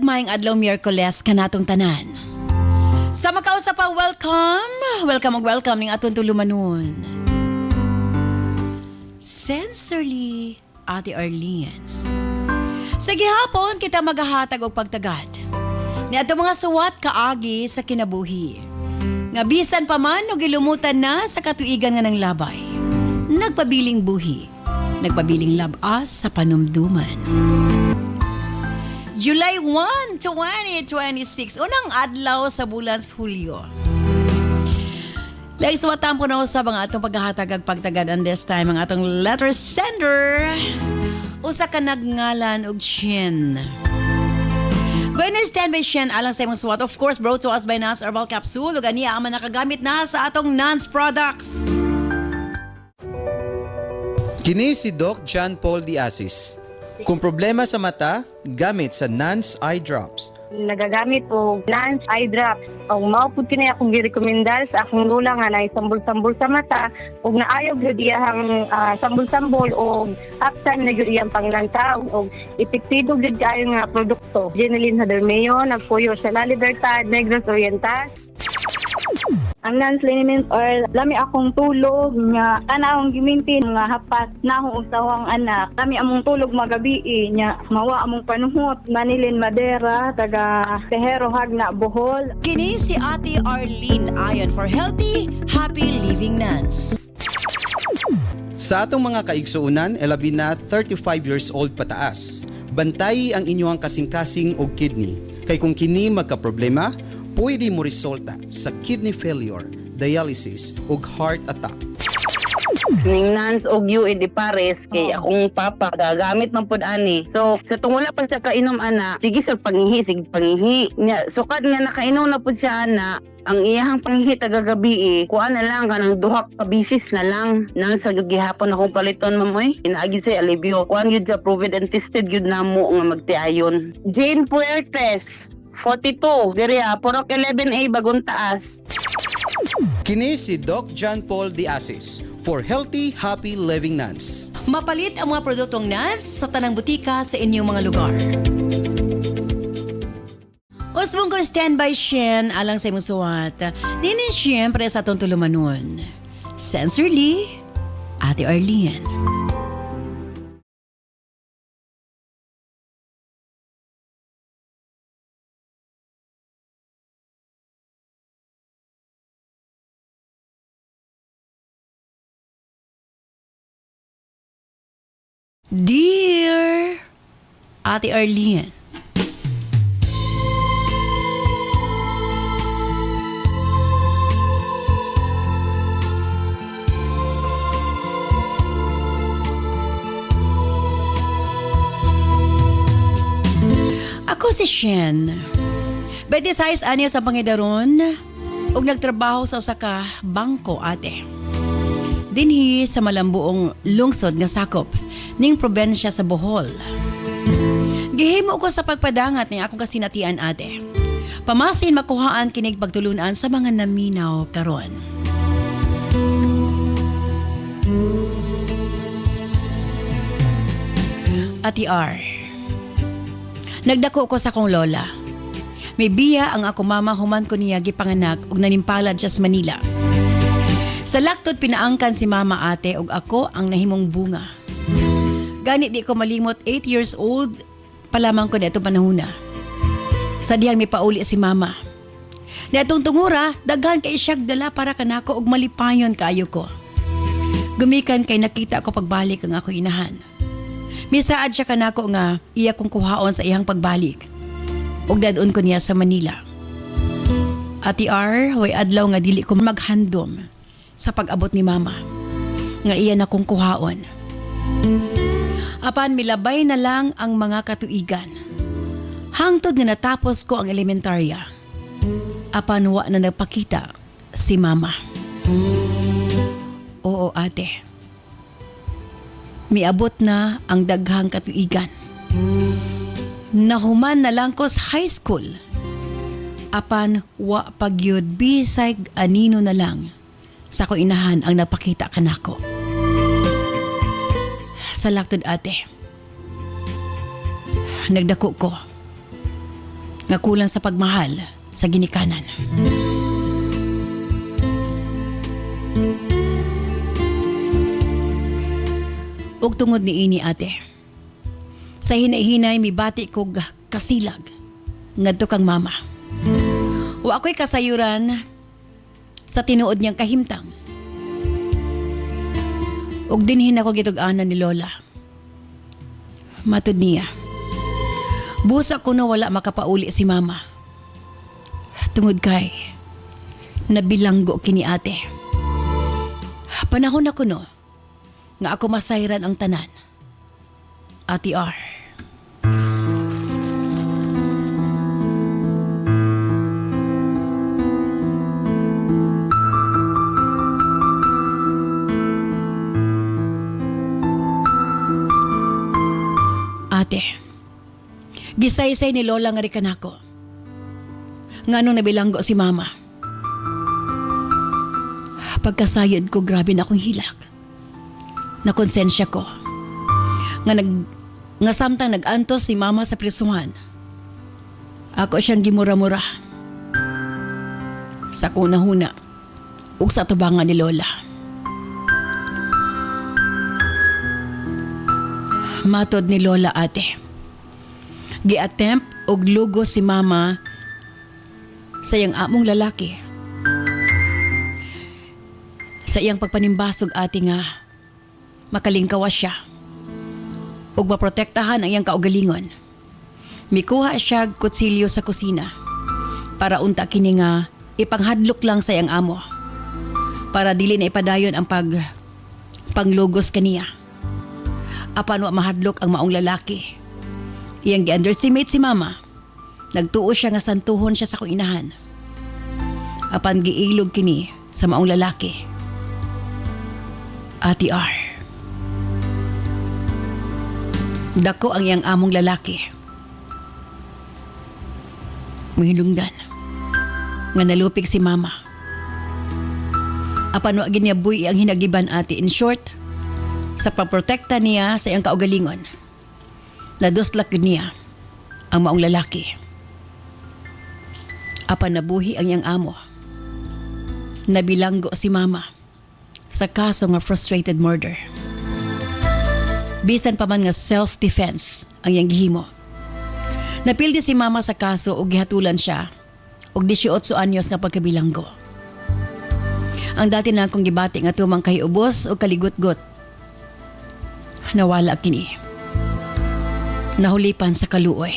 Gagmayng adlaw Miyerkules kanatong tanan. Sa makausap pa, welcome ning aton tulumanon. Sincerely, Ate Arlene. Sa gihapon kita magahatag og pagtagad ni ato mga suwat kaagi sa kinabuhi. Nga bisan pa man og gilumutan na sa katuigan nga ng labay. Nagpabiling buhi, nagpabiling labas sa panumduman. July 1, 2026, unang adlaw sa bulan Hulyo. Like suwatan po na usab ang atong paghahatag ag pagtagad and this time ang atong letter sender. Usa ka nagngalan og Shin. Go understand by Shin alang sa imong suwat. Of course, brought to us by Nance Herbal Capsule. Ug aniya ang nakagamit na sa atong Nance products. Kini si Doc John Paul Diasis. Kung problema sa mata, gamit sa Nance Eye Drops. Nagagamit po Nance Eye Drops. Ang maupod kinay akong girekomendar sa akong lula nga na sambol-sambol sa mata ug naayaw gyud iyang sambol-sambol o aksan na gyud iyang panglantaw ug epektibo gyud kayo nga produkto. Jenilyn Hadermeo nagpuyo sa La Libertad, Negros Oriental. Ang Nance Liniment Oil, lami akong tulog nga kana akong gimintin nga hapat na akong usawang anak. Lami among tulog magabi nya mawa among panuhot. Manilin Madera, taga Tehero Hagna, Bohol. Kini si Ate Arlene ayon for healthy, happy living Nance. Sa atong mga kaigsuunan, labi na 35 years old pataas. Bantayi ang inyong kasing-kasing og kidney. Kay kung kini magka-problema, pwede mo resulta sa kidney failure, dialysis ug heart attack. Ning Nance og UA di pares kay akong papa gagamit man pud ani. So sa tungula pa sa kainom ana, sige sa pangihi nya sukad nga nakainom na pud siya ana. Ang iyahang pangihi tagagabi kuan na lang kanang duha ka bisis na lang nang sa gihapon akong paliton mamoy. Inaagi sa alivio. Kuan gyud sa proven and tested gyud namo nga magtiayon. Jane Puertes 42, diri Porok 11A Bagong Taas. Kini si Doc John Paul Diasis for healthy, happy living Nance. Mapalit ang mga produktong Nance sa tanang butika sa inyong mga lugar. Usbong ko standby Shen alang sa imong suwat. Nini siyempre sa atong tulumanon. Sincerely, Ate Arlene. Dear Ate Arlene, ako si Shen. 26 anyos ang pangidaron ug nagtrabaho sa usa ka bangko ate. Dinhi sa malambuong lungsod nga sakop ning probensya sa Bohol. Gihimo ko sa pagpadangat ni akong kasinatian ate. Pamasin makuhaan kinig pagtulunan sa mga naminaw karon. Ati R. Nagdako ko sa akong lola. May biya ang ako mama human ko niya gipanganak ug nanimpalad siya sa Manila. Sa laktod pinaangkan si mama ate ug ako ang nahimong bunga. Gani di ko malimot 8 years old palamang ko dito panahuna. Sa dihang may pauli si mama. Niatong tungura, daghan kay siyag dala para kanako og malipayon kaayo ko. Gumikan kay nakita ko pagbalik ang ako inahan. Misaad siya kanako nga iya kong kuhaon sa iyang pagbalik. Ug dadon ko niya sa Manila. Ati R, way adlaw nga dili ko maghandom sa pag-abot ni mama. Nga iya na kong kuhaon. Apan milabay na lang ang mga katuigan. Hangtod nga natapos ko ang elementarya. Apan wa na nagpakita si mama. Oo ate. Miabot na ang daghang katuigan. Nahuman na lang ko sa high school. Apan wa pagyud bisag anino na lang sa ko inahan ang napakita kanako. Sa laktod ate. Nagdako ko. nga kulang sa pagmahal sa ginikanan. Ug tungod ni ini ate, sa hinay-hinay mibati kog kasilag ngadto kang mama. Wa ako'y kasayuran sa tinuod niyang kahimtang. Ug dinhin ako gitug-anan ni Lola. Matud niya, busa ko na wala makapauli si mama. Tungod kay nabilanggo kini ate. Panahon na kuno nga ako masayran ang tanan. Ate R. Ate, gisaysay ni Lola nga rikan ako. Nganong nabilanggo si mama. Pagkasayod ko, grabe na akong hilak. Nakonsensya ko. Nga samtang nag-antos si mama sa prisuhan. Ako siyang gimura-mura. Sa kuna-huna, ug sa tubangan ni Lola. Matod ni Lola ate. Gi-attempt og lugo si mama sa iyang among lalaki. Sa iyang pagpanimbasog ate nga makalingkawas siya ug maprotektahan ang iyang kaugalingon. Mikuha siya kutsilyo sa kusina para unta kini nga ipanghadlok lang sa iyang amo para dili na ipadayon ang panglugos kaniya. Apan wa mahadlok ang maong lalaki. Iyang gi-underestimate si mama. Nagtuo siya nga santuhon siya sa kong inahan. Apan giilog kini sa maong lalaki. Ate R. Dako ang iyang among lalaki. Muhilungdan. Nga nalupig si mama. Apan wa ginyabuy ang hinagiban ate. In short, sa pagprotekta niya sa iyang kaugalingon, naduslak niya ang maong lalaki. Apan nabuhi ang iyang amo. Nabilanggo si mama sa kaso nga frustrated murder. Bisan pa man nga self-defense ang iyang gihimo. Napildi si mama sa kaso ug gihatulan siya og 18 anyos nga pagkabilanggo. Ang dati na akong gibati nga tumang kahiubos o kaligot-got, nawala kini. Nahulipan sa kaluoy.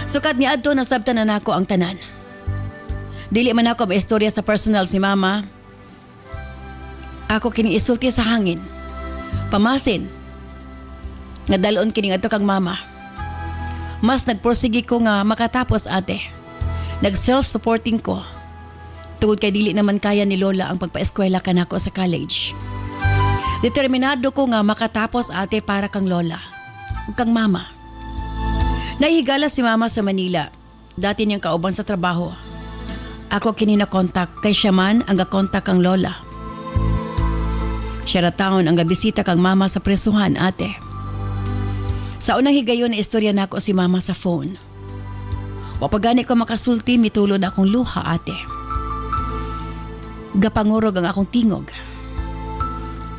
Sukad ni adto nasabtan na nako ang tanan. Dili man ako maistorya sa personal si mama. Ako kini isulti sa hangin. Pamasin. Nga dalon kini adto kang mama. Mas nagporsige ko nga makatapos ate. Nag-self-supporting ko. Tungod kay dili naman kaya ni Lola ang pagpaeskwela kanako sa college. Determinado ko nga makatapos ate para kang Lola. Ug kang mama. Nahigala si mama sa Manila. Dati niyang kauban sa trabaho. Ako kini na kontak kay siya man ang gakontak kang Lola. Siya ra taon ang gabisita kang mama sa presuhan ate. Sa unang higayon na istorya nako si mama sa phone. Wapagani ko makasulti mitulo na akong luha ate. Gapangurog ang akong tingog.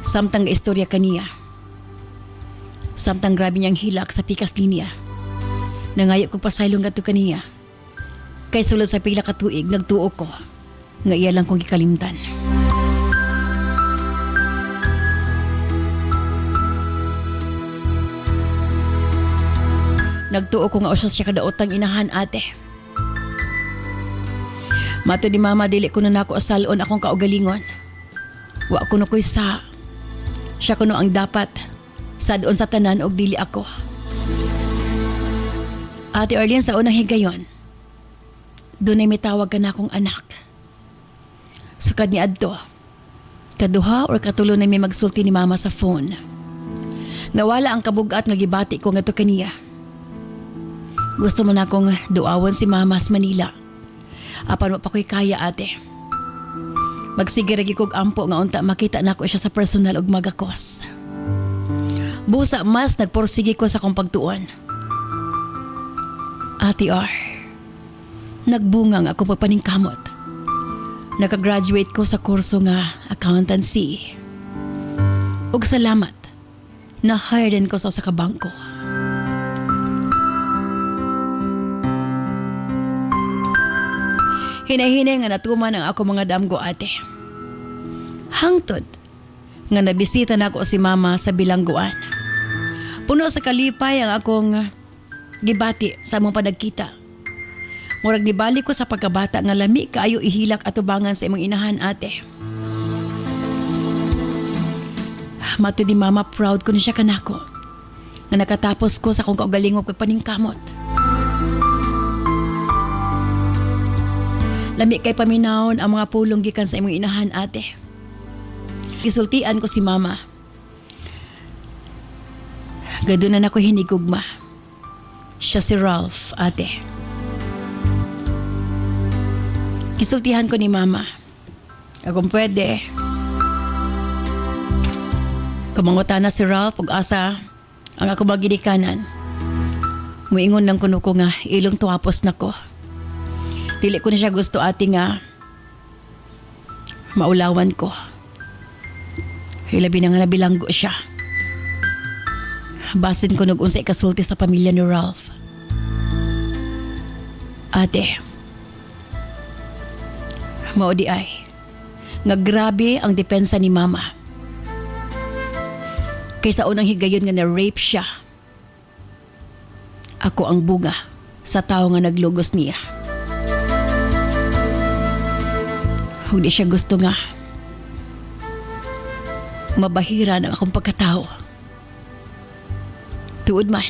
Samtang istorya kaniya. Samtang grabe niyang hilak sa pikas linya. Nangayo ko pasaylong gato kaniya. Kay sulod sa pila ka tuig nagtuo ko nga iya lang kong gikalimtan. Nagtuo ko nga usas siya kadaotang inahan ate. Mato di mama dili ko na nako asalon akong kaugalingon. Wa ko na ko'y sa. Siya kuno ang dapat sadon sa tanan og dili ako. Ate Arlene, sa unang higayon, doon ay may tawag ka na akong anak. Sukad ni adto, kaduha or katulo na may magsulti ni mama sa phone. Nawala ang kabugat nga gibati ko nga to kaniya. Gusto mo na akong duawan si mama sa Manila. Apan pa ko'y kaya ate. Magsigiragi kog ampo nga unta makita na ko siya sa personal og magakos. Busa mas nagporsige ko sa kong pagtuon. Ate R, nagbungang ako papaningkamot. Nakagraduate ko sa kurso nga accountancy. Ug salamat, na-hire din ko sa kabangko. Hinay-hinay nga natuman ang ako mga damgo ate. Hangtod nga nabisita na ako si mama sa bilangguan. Puno sa kalipay ang akong gibati sa among panagkita. Murag nibalik ko sa pagkabata nga lami kaayo ihilak atubangan sa imong inahan ate. Mato di mama, proud ko na siya kanako. Nga nakatapos ko sa kong kaugalingog pagpaningkamot. Lami kay paminawon ang mga pulong gikan sa imong inahan ate. Gisultian ko si mama. Gadunan ako hinigugma. Siya si Ralph ate. Gisultihan ko ni mama. Kung pwede, kumangutan na si Ralph ug asa ang ako magidikanan. Muingon lang kuno ko nga ilong tuwapos na ko. Dili ko na siya gusto ate nga maulawan ko. Hilabi na nga nabilanggo siya. Basin ko nag-unsay kasulti sa pamilya ni Ralph. Ate, mao di ay nga grabe ang depensa ni mama. Kaysa unang higayon nga na-rape siya, ako ang bunga sa tao nga naglugos niya. Hindi siya gusto nga mabahira ng akong pagkatao. Tuod man.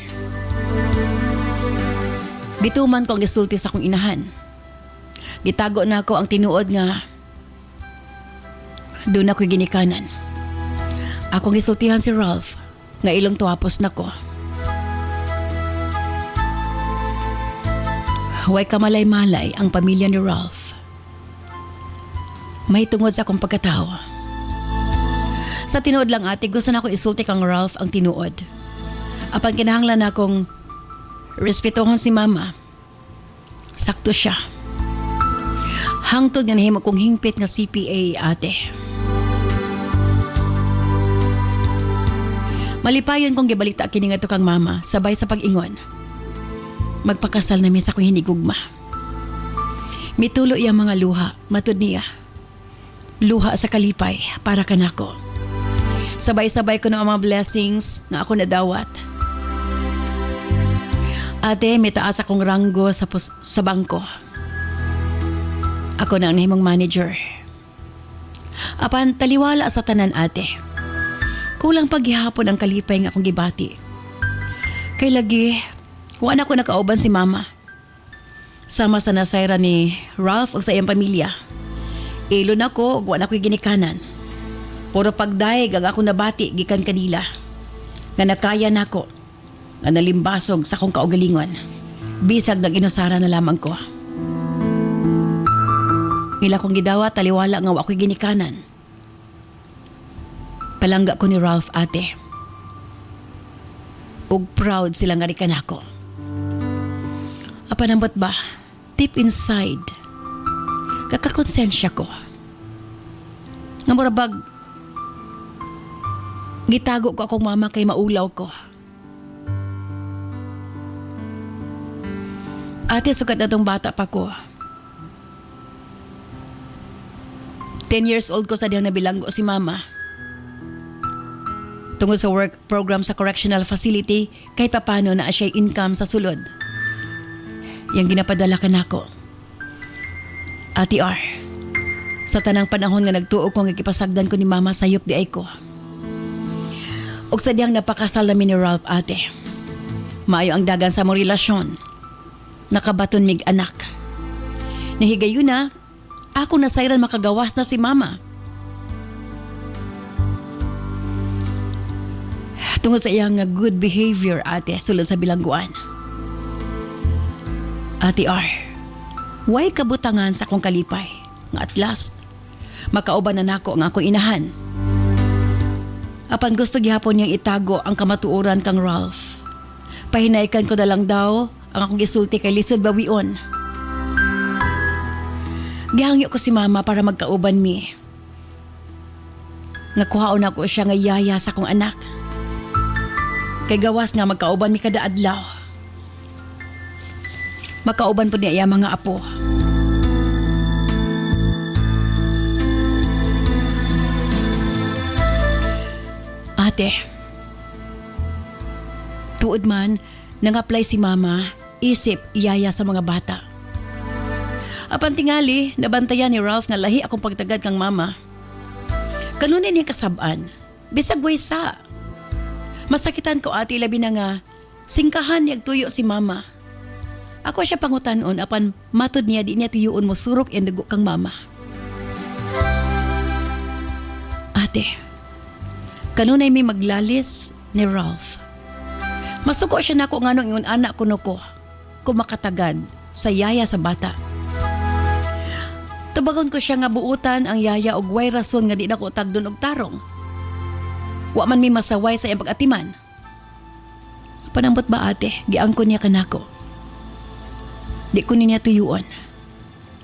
Gituman ko ang gisulti sa akong inahan. Gitago na ako ang tinuod nga doon ako'y ginikanan. Akong gisultihan si Ralph nga ilong tuwapos na ko. Huwag kamalay-malay ang pamilya ni Ralph. May tungod sa akong pagkatao. Sa tinuod lang ate, gusto na ako isulti kang Ralph ang tinuod. Apan kinahanglan na akong respetohon si mama. Sakto siya. Hangtod nga nahimo kong hingpit nga CPA ate. Malipayon kong gibalita kini ngadto kang mama sabay sa pag-ingon. Magpakasal namin sa akong hinigugma. Mitulo iyang mga luha, matud niya. Luha sa kalipay para kanako. Sabay-sabay ko na ang mga blessings nga ako nadawat. Ate, may taas akong ranggo sa bangko. Ako na ang nahimong manager. Apan taliwala sa tanan ate. Kulang paghihapon ang kalipay nga akong gibati. Kay lagi, wala ko nakauban si mama. Sama sa nasayra ni Ralph o sa iyang pamilya. Ilo na ko, wala ko'y ginikanan. Puro pagdaig ang akong nabati gikan kanila. Nga nakaya na ko. Nga nalimbasog sa akong kaugalingon. Bisag ng inusara na lamang ko. Ila kong gidawa, taliwala nga ako'y ginikanan. Palangga ko ni Ralph ate. Ug proud sila nga rikan ako. Apanambot ba, deep inside, kakakonsensya ko. Nga murabag, gitago ko akong mama kay maulaw ko. Ate, sukat na tong bata pa ko. 10 years old ko sa diyang nabilanggo si mama. Tungod sa work program sa correctional facility, kahit papano na siya'y income sa sulod. Yang ginapadala ka nako. Ate R, sa tanang panahon nga nagtuo ko nga kipasagdan ko ni mama sayop di ay ko. Og sa diyang napakasal namin ni Ralph ate. Maayo ang dagan sa mong relasyon. Nakabaton mig anak. Nahigayon na, ako na sayran makagawas na si mama. Tungod sa iyang good behavior ate sulod sa bilangguan. Ate R, way kabutangan sa akong kalipay. Nga at last, makauban na nako ang akong inahan. Apan gusto gihapon niyang itago ang kamatuoran kang Ralph. Pahinaykan ko na lang daw ang akong gisulti kay lisod bawion. Gihangyo ko si mama para magkauban mi. Nga kuhaon ako siya nga yaya sa kong anak. Kay gawas nga magkauban mi kada adlaw. Makauban po niya mga apo. Ate, tuod man, nang-apply si mama, isip iyaya sa mga bata. Apan tingali, nabantayan ni Ralph nga lahi akong pagtagad kang mama. Kanunin niya kasabaan, bisag way sa. Masakitan ko ate labi na nga, singkahan niyag tuyo si mama. Ako siya pangutanon apan matod niya di niya tuyuon mo surok and dugo kang mama. Ate, kanunay may maglalis ni Ralph. Masuko siya nako nga nung ingon anak ko nuko, kumakatagad sa yaya sa bata. Tabagon ko siya nga buutan ang yaya og way rason nga di na ko tagdon og tarong. Wa man mi masaway sa iyang pag-atiman. Panambot ba ate, giangkon niya kanako. Di ko niya tuyuon.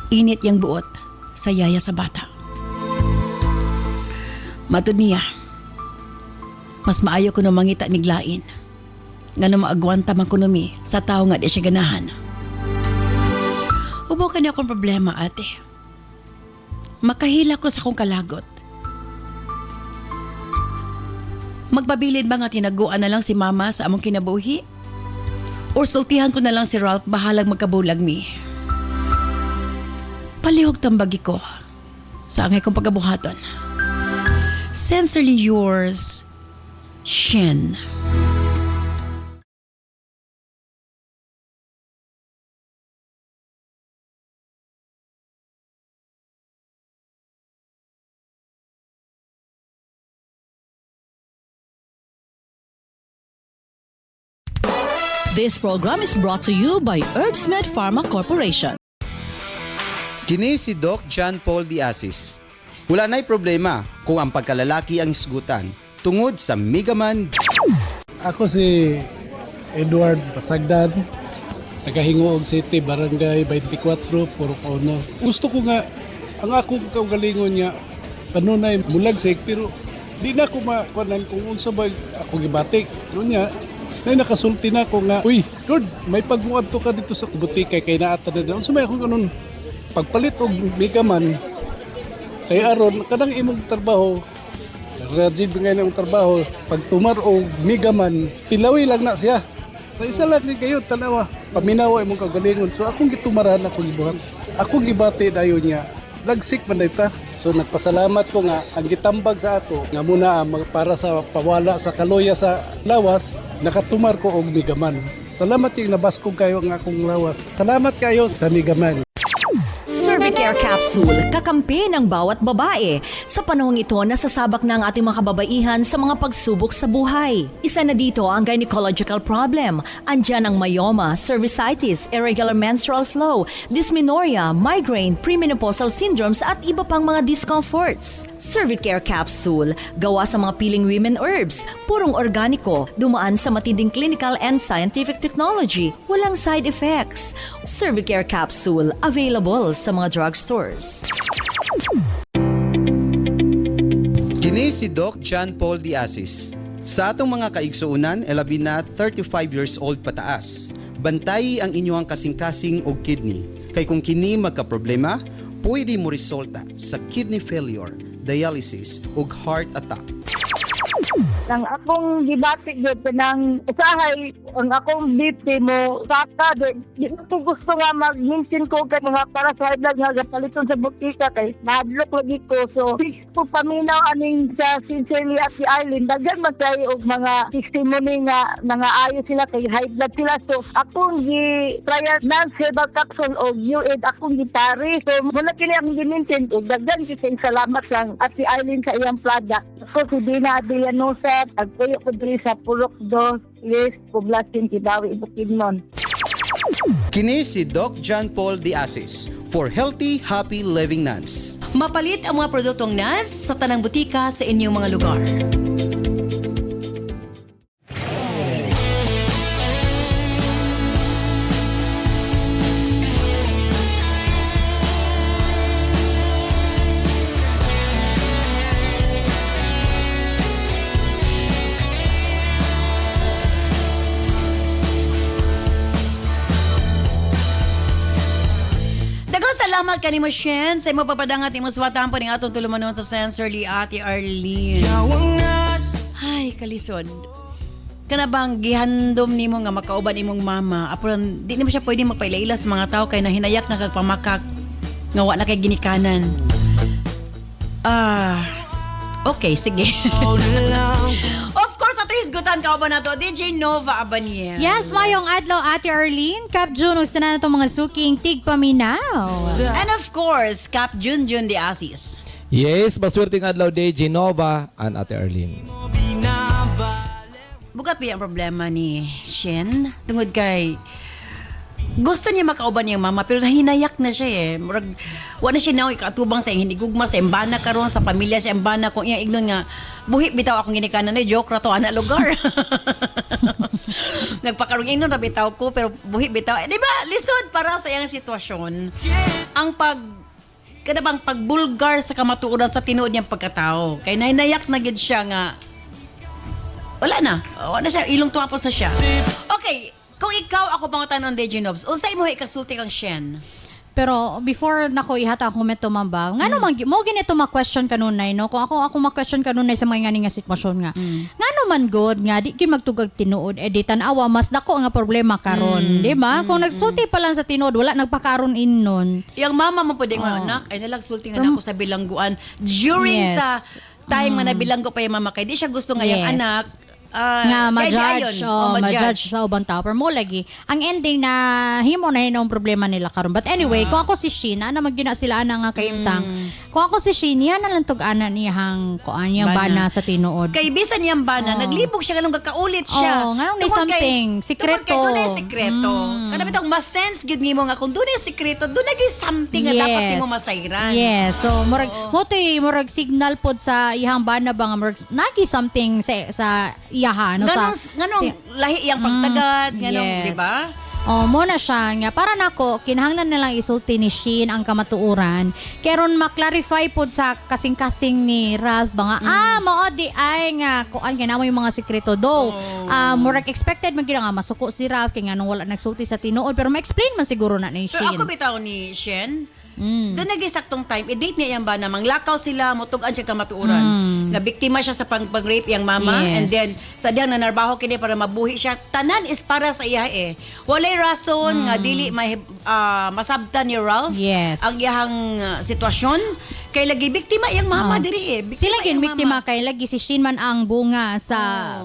Init yang buot sa yaya sa bata. Matod niya, mas maayo ko na mangita miglain. Nga na maagwanta man ko numi sa tao nga di siya ganahan. Ubo ka niya akong problema ate. Makahila ko sa akong kalagot. Magbabilin ba nga tinaguan na lang si mama sa among kinabuhi? Or sultihan ko na lang si Ralph bahalag magkabulag mi? Palihog tambagi ko sa angay kong pagkabuhaton. Sincerely yours, Shen. This program is brought to you by Herbsmed Pharma Corporation. Kini si Doc John Paul Diasis. Wala na'y problema kung ang pagkalalaki ang isgutan tungod sa Megaman. Ako si Edward Pasagdan, tagahingo og City, Barangay 24, Purok Ono. Gusto ko nga, ang akong kaugalingon niya, kanunay mulagsik, pero di na ako makuanan kung unsa ba ako gibatik. Doon niya, na nakasulti na ako nga, uy, Lord, may pagmuad to ka dito sa butika kay naata na doon. So may akong ganun, pagpalit og Megaman, kay aron, kanang imong trabaho, rajid nga na imong trabaho, pag tumar og Megaman, pilawi lang na siya. Sa isa lang ni kayo, tanawa, paminawa imong kagalingon. So akong gitumaran, akong gibuhat. Akong gibati dayon niya, lagsik man dayta. So nagpasalamat ko nga ang gitambag sa ako nga muna para sa pawala sa kaloya sa lawas, nakatumar ko og Megaman. Salamat yung nabaskog kayo ang akong lawas. Salamat kayo sa Megaman. Cervicare Capsule, kakampi ng bawat babae. Sa panahong ito, nasasabak na ang ating mga kababaihan sa mga pagsubok sa buhay. Isa na dito ang gynecological problem. Andyan ang myoma, cervicitis, irregular menstrual flow, dysmenorrhea, migraine, premenopausal syndromes at iba pang mga discomforts. Cervicare Capsule, gawa sa mga piling women herbs, purong organiko, dumaan sa matinding clinical and scientific technology, walang side effects. Cervicare Capsule, available sa mga drugstores. Kini si Doc John Paul Diasis. Sa atong mga kaigsuunan, labi na 35 years old pataas. Bantay ang inyong kasing-kasing og kidney. Kay kung kini magka-problema, pwede mo resulta sa kidney failure, dialysis ug heart attack. Ang akong gibatik gyud nang usahay ang akong BP mo saka di ko gusto nga mag-minsin ko kay mga para sa vlog nga gapaliton sa butika kay madlok lagi ko so ko paminaw aning sa sincerely si Eileen daghan magkay og mga testimony nga nangaayo sila kay high blood sila so akong gi-trial non-herbal capsule og UAID akong gitari so muna kini akong giminsin og daghan kising salamat lang at si Eileen sa iyang product so si Dina Adrianosa agpuyo ko diri sa Purok 2 Yes, Poblacion Kibawi Bukidnon. Kini si Doc John Paul Diasis for healthy, happy living nuns. Mapalit ang mga produktong NANS sa tanang butika sa inyong mga lugar. Daghang salamat kanimo Shen sa imo papadangat imo suwatan po ning atong tulumanon sa Sensorly Ate Arlene. Ay, kalisod. Kana bang gihandom nimo nga makauban imong mama, apuran di nimo siya pwede magpailaila sa mga tao kay nahinayak na kagpamakak nga wa na kay ginikanan. Okay, sige. Of course, ato isgutan ka ba na to? DJ Nova Abaniel. Yes, mayong adlaw Ate Arlene, Cap June, gusto na itong mga suking tigpaminaw. And of course, Cap Junjun de Asis. Yes, maswerteng adlaw day Genova and Ate Arlene. Bukat pa yung problema ni Shen tungod kay gusto niya makauban niyang mama pero nahinayak na siya eh. Murag, wala siya na ikatubang sa hinigugma sa embana karon sa pamilya sa embana kung iyang ignon nga buhi bitaw akong ginikanan ni joke ra to ana lugar. Nagpakarong ignon ra bitaw ko pero buhi bitaw. Di ba? Lisod para sa iyang sitwasyon. Ang kada bang pagbulgar sa kamatuoran sa tinuod niyang pagkatao. Kay nahinayak na gid siya nga wala na siya, ilong tuwapos na siya. Okay, kung ikaw ako pang tanon DJ Nobs, unsay mo ikasulti kang Shen? Pero before nako ihata ang komento mamba, ngano man mo ginito ma-question kanunay no? Kung ako ma-question kanunay sa mga ngani nga sitwasyon nga. Ngano man god nga di gyud magtugag tinuod di tan-awa mas dako nga problema karon, di ba? Kung nagsulti pa lang sa tinuod wala nagpakaron innon. Yang mama mo pwede nga anak ay nalagsulti nga nako sa bilangguan during Yes. sa time nga nabilanggo pa yung mama kay di siya gusto nga yung Yes. anak Nga ma-judge, ma-judge. ma-judge sa ubang tao. Pero mo lagi, ang ending na himo na hinong problema nila karon. But anyway, kung ako si Shin, ana magina sila ana nga kaimtang. Kung ako si Shin, yan na lang tug-ana niyang kuan niyang bana sa tinuod. Kay bisan niyang bana, naglibog siya ganun kakaulit siya. Oo, nga nung something, sikreto. Tungkol kay doon sikreto. Kada bitong mas-sense gid nimo nga kung doon sikreto, doon na something nga dapat nimo masayran. Yes. So murag signal pod sa ihang bana ba nga murag nagi something sa iyaha no Ganong lahi iyang pagtagad, ganong, yes. di ba? Mo na siya nga para nako kinahanglan na lang isulti ni Shin ang kamatuuran keron ma-clarify pod sa kasing-kasing ni Ralph ba nga mao di ay nga kuan nga yung mga sekreto do. Murag expected man gid nga masuko si Ralph kay nganong wala nagsulti sa tinuod pero ma-explain man siguro na ni Pero Shin. ako bitaw ni Shen, doon nag-isaktong time, i-date niya yung ba namang lakaw sila, mutugan siya kamatuuran. Nga biktima siya sa pag-rape yung mama, Yes. and then sa diyang nanarbaho kini para mabuhi siya. Tanan is para sa iya eh. Walay rason nga dili masabtan ni Ralph Yes. ang iyang sitwasyon. Kay lagi biktima yung mama diri eh. Biktima Sila gin iyang biktima mama. kay lagi si Shin man ang bunga sa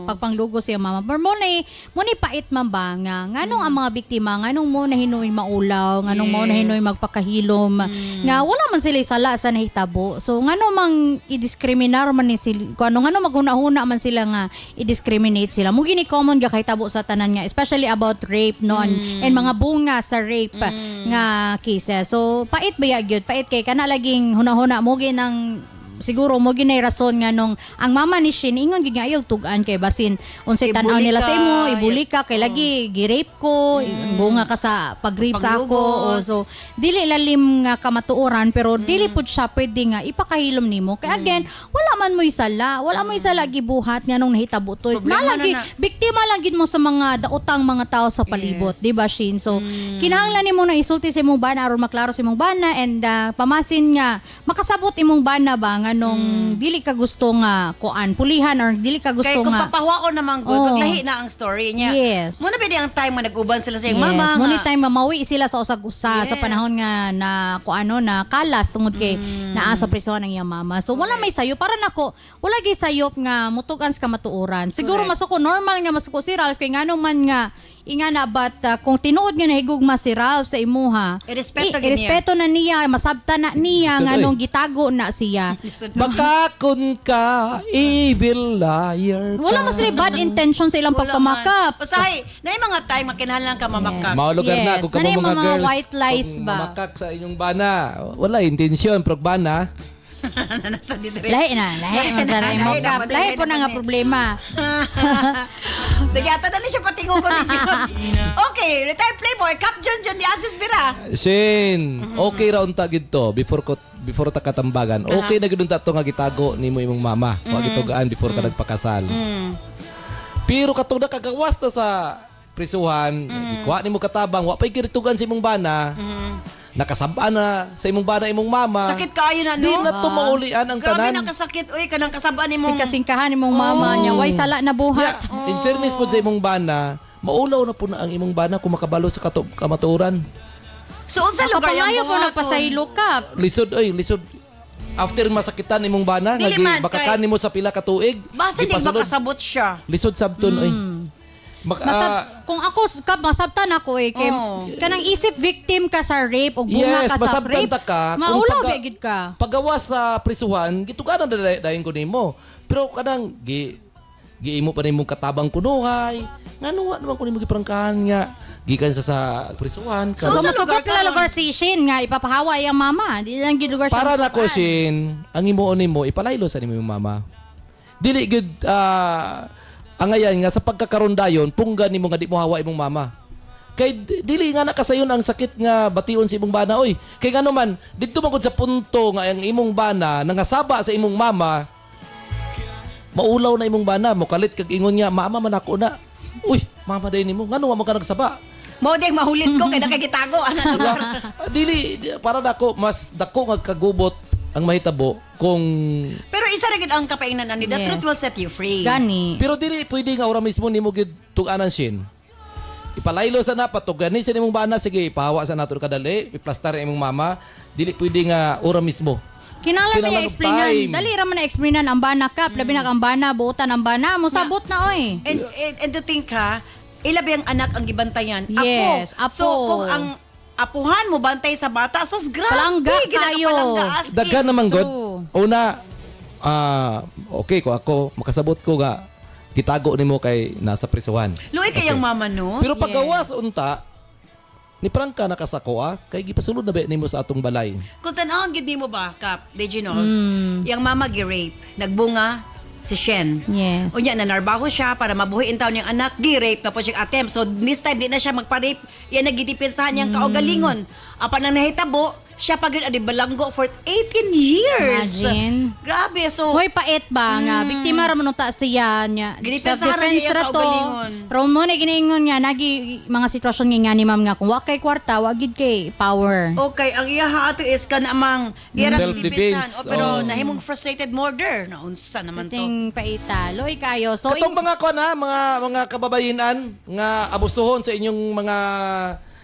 pagpanglugo sa iyang mama. Pero mo na pait man ba nga nganong ang mga biktima nganong mo na hinuy maulaw, nganong mo na hinuy magpakahilom, nga wala man sila sala sa nahitabo. So ngano mang i-discriminar man ni sila, ngano maghuna-huna man sila nga i-discriminate sila. Mo gini common ga kahitabo sa tanan nga especially about rape no and mga bunga sa rape nga cases. So pait ba gyud? Pait kay kana laging hunahuna mo ginang siguro mo ginay rason nga nung ang mama ni Shin ingon gid nga ayaw tugan kay basin unsay tan-aw Ibuli nila ka, sa imo ibuli ka kay lagi gi-rape ko bunga ka sa pag-rape sa ako Paglugos. so dili lalim nga kamatuoran pero dili pud siya pwede nga ipakahilom nimo kay again wala man mo isala gibuhat nga nung nahitabo to Problema nalagi na. biktima lang gid mo sa mga daotang mga tao sa palibot di ba Shin so kinahanglan nimo na isulti sa imong bana aron maklaro sa imong bana and pamasin nga makasabot imong bana ba nga nung dili ka gusto nga kuan pulihan or dili ka gusto Kay kung nga papahuwa ko naman good, Oo. maglahi na ang story niya. Yes. Muna pwede ang time na nag-uban sila sa iyong yes, mama. mo ni nga. time mamawi sila sa usag-usa sa Yes. panahon nga na kuano na kalas tungod kay naa sa prison ang iyang mama. So wala may sayo para nako, wala gyud sayop nga mutugan sa kamatuoran. Siguro Correct. masuko normal nga masuko si Ralph kay ngano man nga ingana but kung tinuod nga nahigugma si Ralph sa imuha, Irespeto gid niya. irespeto na niya, masabta na niya Lisod, nganong gitago na siya. Makakon ka, evil liar ka. Wala mas bad intention sa ilang pagpamakap. Usahay, na yung mga time makinahanglan ka mamakap. Mga lugar na, Yes. kung kamo Nanay mga mga girls, white lies kung ba? mamakak sa inyong bana, wala intensyon, prog bana. Nasa didre. Lahi masaray mo kap. Lahi po na nga problema. Sige, ato na siya patingo ko ni Jones. Okay, retired playboy, Cap John di Asis Bira. Shin, okay ra unta gid to before ta katambagan. Okay na gid unta to nga gitago nimo imong mama. Wa gitugaan before ka nagpakasal. Pero katong nakagawas ta sa prisuhan, ikuha nimo katabang, wa pay giritugan sa imong bana. nakasaba na sa imong bana imong mama. Sakit kaayo na, no? Di na to maulian ang Grabe tanan. nakasakit. Uy, kanang kasabaan ni mong... Singkahan imong mama niya, way sala na buhat. Yeah, in fairness po sa imong bana, maulaw na po na ang imong bana kung makabalo sa kamatuoran. So, unsa lugar Kapangayo yung ko buhaton? nagpasaylo ka. Lisod. After masakitan imong bana, Dili man, bakakan nimo sa pila ka tuig. Basta di pasulod. makasabot siya. Lisod sabton oy. Kung ako masabtan ako kay kanang isip victim ka sa rape o bunga Yes, ka sa masabtan rape. ta ka. Maulaw Kung bigid ka. Pagawas sa prisuhan, gituganan na dayon ko nimo. Pero kadang giimo pa nimong katabang kunuhay. Ngano wa naman ko nimo giprangkahan nga gikan sa prisuhan. So, sa masugot lugar ka ka lugar si Shin nga ipapahawa yung mama. Di lang gilugar siya. Para na ko sin, ang imuon nimo ipalaylo sa nimo mama. Dili gud ang ayan nga sa pagkakaron dayon punggan nimo nga di mo hawa imong mama. Kay dili nga nakasayon ang sakit nga bation sa imong bana oy. Kay ngano man didto man gud sa punto nga ang imong bana nangasaba sa imong mama. Maulaw na imong bana mo kalit kag ingon niya mama man ako na. Uy, mama day nimo ngano wa mo ka nagsaba? Mao ding mahulit ko kay nakikitago ana lugar. Dili para nako mas dako nga kagubot ang mahitabo kung Pero isa ra gid ang kapaingnan ani, the Yes. truth will set you free. Gani. pero dili pwede nga ora mismo nimo gid tuganan sin. Ipalaylo sa na patuganin sa imong bana sige ipahawa sa nato kadali, iplastar imong mama, dili pwede nga ora mismo. Kinala Kinahanglan niya og explainan. time. Dali ra man na explainan ang bana kap, labi na ang bana, buutan ang bana, mo sabot na oy. And to think ha, ilabi ang anak ang gibantayan. Yes, apo. So kung ang apuhan mo bantay sa bata, sos grabe. Palangga ginagapalangga kayo. as in. Daghan naman god. True. Una okay ko ako makasabot ko nga kitago nimo kay nasa prisuhan. Luoy kayang mama no? Pero paggawas unta ni Prangka nakasakoa kay gipasulod na ba nimo sa atong balay. Kung tanawon gid nimo ba, Kap, Deginos, yung mama gi-rape, nagbunga si Shen. Yes. Unya na narbaho siya para mabuhiin taon niyang anak, gi-rape na po siya attempt. So this time di na siya magpa-rape, yan nagitipensahan niyang kaugalingon. Apa nang nahitabo, siya pa gyud adi balanggo for 18 years. Imagine. Grabe, so Hoy pait ba nga biktima ra man unta siya nya. Ginipensahan Self-defense niya ra yung to. kaugalingon. Ron mo na ginaingon nga nagi mga sitwasyon nga ni ma'am nga kung wa kay kwarta wa gid kay power. okay, ang iya ato is ka namang Self-defense, pero oh. nahimong frustrated murder. Naunsa naman to. Ting paita. Loy kayo. So Katong mga kon ha, mga kababayinan nga abusuhon sa inyong mga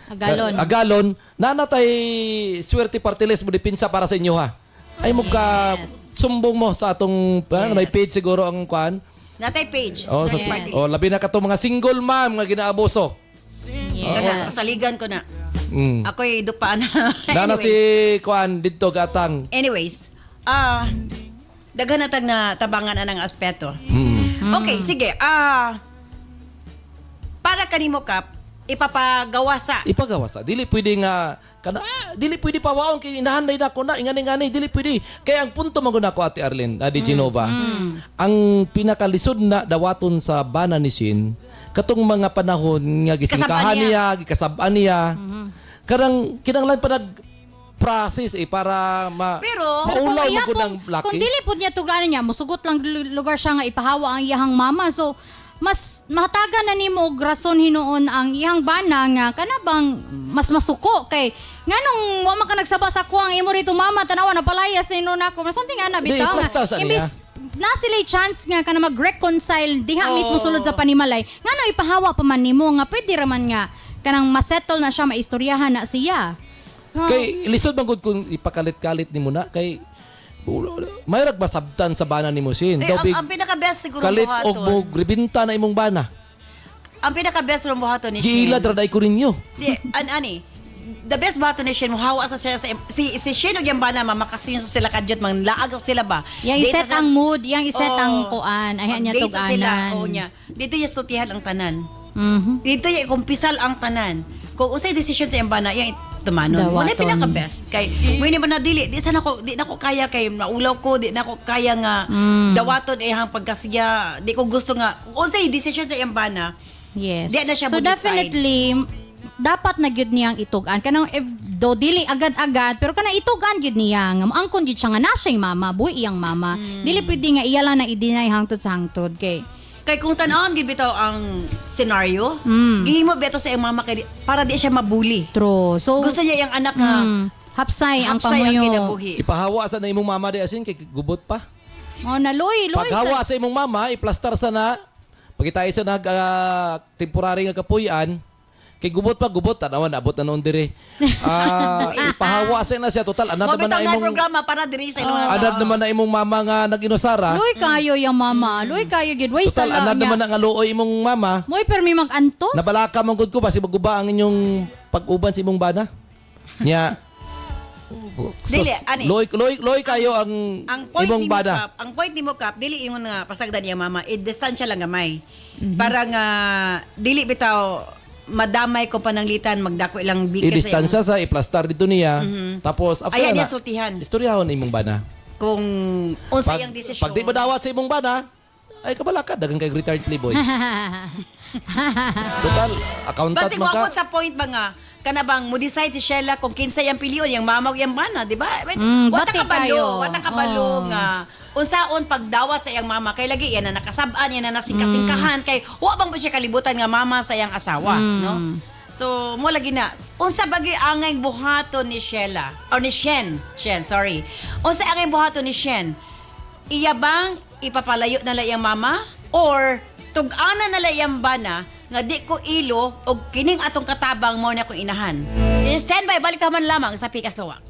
Agalon. agalon, nanatay swerte partiles mo dipinsa para sa inyo ha. Ay mo ka sumbong mo sa atong may page siguro ang kwan. Natay page. Oh, Search party. labi na katong mga single mom nga ginaabuso. Kana, pasaligan ko na. Mm. Ako'y dupa na. Nana Anyways. si kwan didto gatang. Anyways, daghan na tag na tabangan anang aspeto. Mm. Okay, sige. Para kanimo Kap, ipapagawa sa Ipagawa sa dili pwede nga dili pwede pawaon kay inahanday na ko na ingani dili pwede kay ang punto man gud ako Ate Arlene Adi Genova ang pinakalisod na dawaton sa bana ni Shin katong mga panahon nga gisingkahan niya gikasab-an niya karang kinanglan pa nag process para Pero, maulaw Kung mo gud iya ang po- laki Kung dili po niya tuglaan niya, musugot lang lugar siya nga ipahawa ang iyahang mama. So, mas mahatagan na nimo og rason hinuon ang iyang bana nga kanabang mas masuko kay nganong wa man ka nagsaba sa kuwang imo rito mama tanawa na palayas nino nako something ana Di, bitaw plasta sa nga imbis na sila chance nga kana mag-reconcile diha mismo sulod sa panimalay ngano ipahawa pa man nimo nga pwede ra man nga kanang masettle na siya maistoryahan na siya. kay lisod man gud kung ipakalit-kalit nimo na kay may ragbasabtan sa bana nimo Shin ang pinaka-best siguro kalit buhaton. og mo ribinta na imong bana. Ang pinaka-best ron buhaton ni Gilad ra day ko ninyo. Di, ani, the best buhaton ni Shin, muhawa sa siya si Shin o yung bana, makasuyon sa sila kadyot, mang laag sila ba? Yang Date iset sa- ang mood, yang iset Oh. ang kuan, ayan niya Date sa sila, tuganan. oo niya. Dito yung stutihan ang tanan. Mhm. Dito yung kumpisal ang tanan. Kung usay decision sa yung bana, yung tumanon. Dawaton. Wala pinaka-best. Kay, hindi ba na dili, di na ko kaya kay naulaw ko, di na ko kaya nga dawaton hang pagkasiya, di ko gusto nga, usay decision sa yung bana, Yes. Di na siya So mag-decide. definitely dapat na gyud niyang itugan kanang if do dili agad-agad pero kana itugan gyud niya nga angkon gyud siya nga na siya'y mama buhi iyang mama dili pwede nga iya lang na i-deny hangtod sa hangtod kay Kay kung tanawon gid bitaw ang senaryo, gihimo beto sa iyang mama kay para di siya mabuli. True. So, Gusto niya yung anak nga hapsay ang hapsay ang pamuyo. kinabuhi. Ipahawa sa na imong mama di asin kay gubot pa. Oh, naluy, luy. Paghawa sa imong mama, iplastar sa na. Pagkitaay sa nag temporary nga kapuy-an, kay gubot pa, gubot, tanawan, abot na noon dire. Ipahawa sa na siya, total, anad naman na Mabitaw nga imong, programa para diri sa ilang anad naman na imong mama nga nag-inusara. Luy kayo yung mama. Luy kayo gid. Way Total, sala anad naman niya. na nga luoy imong mama. Moy permi mag-antos. Nabalaka man gud ko, basi maguba ang inyong pag-uban sa imong bana. Nya, Dili, ani. loy kayo ang point imong ni mo bana. Kap, ang point ni mo Kap, dili ingon nga pasagdan niya mama, distansya lang gamay. Para nga dili bitaw madamay ko pananglitan magdako ilang bikin I-distansya sa iplastar dito niya. Tapos after Ayan na, niya sultihan. istoryahon na imong bana. Kung unsa iyang desisyon. Pag di mo dawat sa imong bana, ay kabalaka dagan kay retired playboy. Total, accountant Basta man kung ka. sa point ba nga kanabang mo decide si Sheila kung kinsa yang piliyon yang mama o yang bana, di ba? Wata bati kabalo, kayo. wata kabalo nga unsaon pagdawat sa iyang mama kay lagi yan na nakasab-an yan na nasingkasingkahan kay wa bang ba siya kalibutan nga mama sa iyang asawa, no? So, mo lagi na. Unsa bagi angay buhaton ni Sheila or ni Shen, sorry. Unsa angay buhaton ni Shen? Iya bang ipapalayo na iyang mama or tug-ana na iyang bana nga di ko ilo og kining atong katabang mo na akong inahan. Stand by, balik taman lamang sa Pikas Luwak.